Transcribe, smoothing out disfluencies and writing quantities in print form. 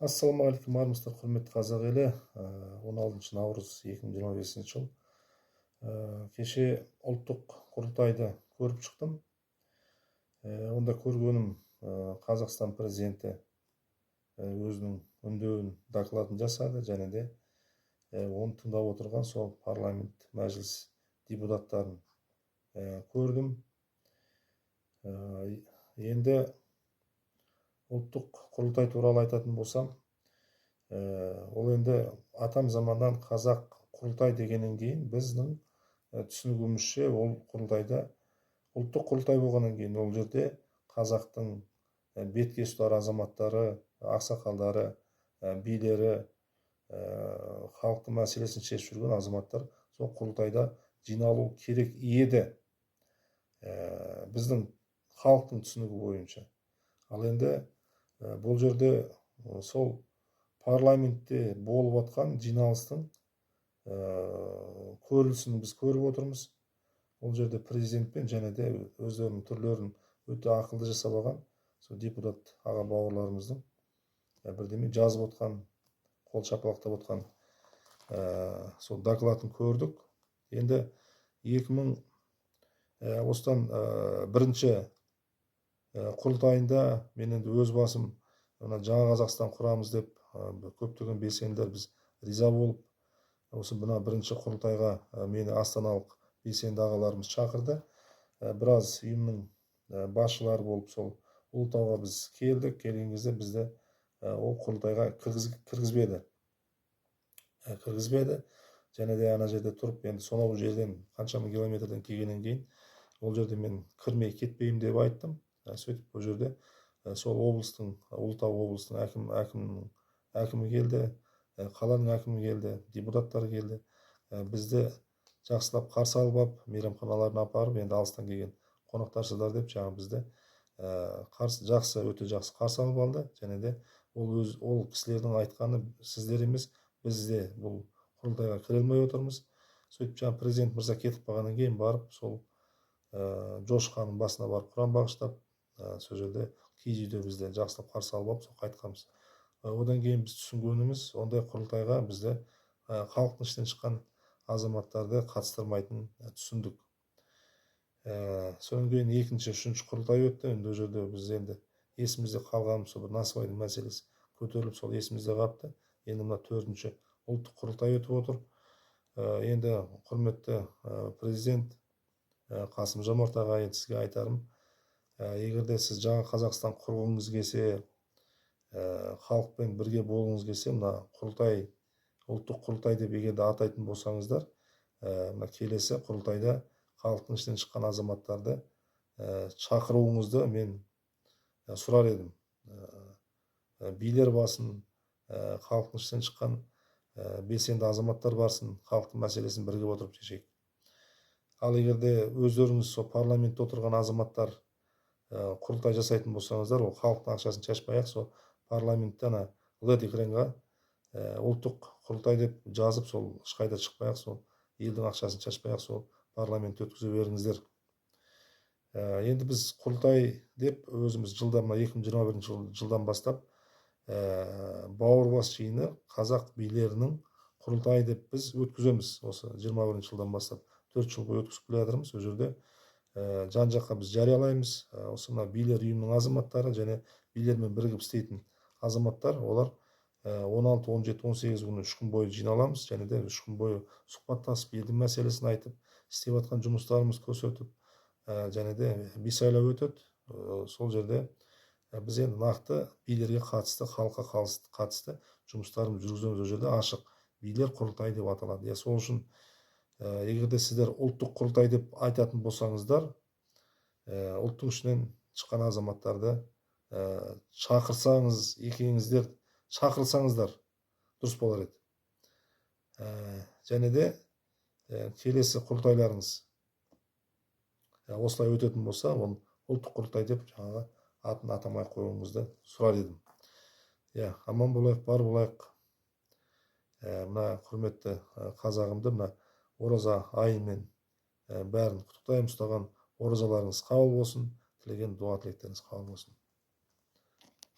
Ассалаумағалейкум армысыздар, құрметті қазақ елі. 16 наурыз 2025 жыл. Кеше ұлттық құрылтайды көріп шықтым. Онда көргенім Қазақстан президенті өзінің үндеуін, докладын жасады, және де оны тыңдап отырған сол парламент мәжіліс депутаттарын көрдім. Енді ұлттық құрылтай туралы айтатын болсам, ол енді атам заманнан қазақ құрылтай дегеннен кейін біздің түсінігімізше ол құрылтайда ұлттық құрылтай болғаннан кейін ол жерде қазақтың бетке ұстар азаматтары, ақсақалдары, билері, халықтың мәселесін шешіп жүрген азаматтар сол құрылтайда жиналу керек еді, біздің халықтың түсінігі бойынша. Ал енді бұл жерде сол парламентте болып отқан жиналыстың көрілісін біз көріп отырмыз. Ол жерде президентпен және де өздерінің түрлерін өте ақылды жасап алған сол депутат аға бауырларымыздың бірдеме жазып отқан, қол шапалақтап отқан сол докладын көрдік. Енді 2000 осыдан бірінші құрылтайында мен енді өз басым жаңа Қазақстан құрамыз деп көптеген белсенділер біз риза болып, осы бірінші құрылтайға мені астаналық белсенді ағаларымыз шақырды. Біраз ұйымның басшылары болып сол Ұлытауға біз келдік. Келген кезде бізді ол құрылтайға кіргізбеді. Және де ана жерде тұрып, енді сонау жерден қаншама километрден келгеннен кейін ол жерде мен кірмей кетпеймін деп айттым. Сөйтіп бұл жерде сол облыстың, Ұлытау облыстың әкімі келді, қаланың әкімі келді, депутаттар келді. Бізді жақсылап қарсы алып, мейрамханаларына апарып, енді алыстан келген қонақтарсыздар деп жаңа бізді өте жақсы қарсы алып алды. Және де ол кісілердің айтқаны сіздер емес, біз де бұл құрылтайға кіре алмай отырмыз. Сөйтіп жаңа президент мырза кетіп қалғаннан кейін барып сол Жош ханның басына барып құран бағыштап, сол жерде киіз үйде бізді жақсылап қарсы алып, сол қайтқанбыз. Одан кейін біз түсінгеніміз, ондай құрылтайға бізді халықтың ішінен шыққан азаматтарды қатыстырмайтынын түсіндік. Содан кейін екінші, үшінші құрылтай өтті. Енді ол жерде біз енді есімізде қалған сол бір насыбайдың мәселесі көтеріліп, сол есімізде қалыпты. Енді мына төртінші ұлттық құрылтай өтіп отыр. Енді құрметті президент Қасым-Жомарт ағай, сізге айтарым, егер де сіз жаңа Қазақстан құрғыңыз келсе, халықпен бірге болғыңыз келсе, мына құрылтай, ұлттық құрылтай деп егер де атайтын болсаңыздар, мына келесі құрылтайда халықтың ішінен шыққан азаматтарды шақыруыңызды мен сұрар едім. Билер басын, халықтың ішінен шыққан белсенді азаматтар барсын, халықтың мәселесін бірге отырып шешейік. Ал егер де өздеріңіз сол парламентте отырған азаматтар құрылтай жасайтын болсаңыздар, ол халықтың ақшасын шашпай-ақ, сол парламентте ана LED экранға ұлттық құрылтай деп жазып, сол ешқайда шықпай-ақ, сол елдің ақшасын шашпай-ақ, сол парламентте өткізе беріңіздер. Енді біз құрылтай деп өзіміз жылдан 2021 жылдан бастап бауырлас жиыны қазақ билерінің құрылтайы деп біз өткіземіз. Осы 21 жылдан бастап 4 жыл бойы өткізіп келе жатырмыз. Ол жерде жан-жаққа біз жариялаймыз. Осы мына билер ұйымының азаматтары және билермен бірігіп істейтін азаматтар, олар 16, 17, 18 күні 3 күн бойы жиналамыз. Және де 3 күн бойы сұхбаттасып, елдің мәселесін айтып, істеп жатқан жұмыстарымыз көрсетіп, және де бейсайлау өтеді. Сол жерде біз енді нақты билерге қатысты, халыққа қатысты жұмыстарымыз жүргіземіз. Ол жерде ашық билер құрылтайы деп аталады. Сол үшін егер де сіздер ұлттық құрылтай деп айтатын болсаңыздар, ұлттың ішінен шыққан азаматтарды шақырсаңыздар дұрыс болар еді. Және де келесі құрылтайларыңыз осылай өтетін болса, оны ұлттық құрылтай деп жаңағы атын атамай қоюыңызды сұрар едім. Аман болайық, бар болайық. Мына құрметті қазағымды мына ораза айымен бәрін құттықтаймын. Ұстаған оразаларыңыз қабыл болсын, тілеген дуа тілектеріңіз қабыл болсын.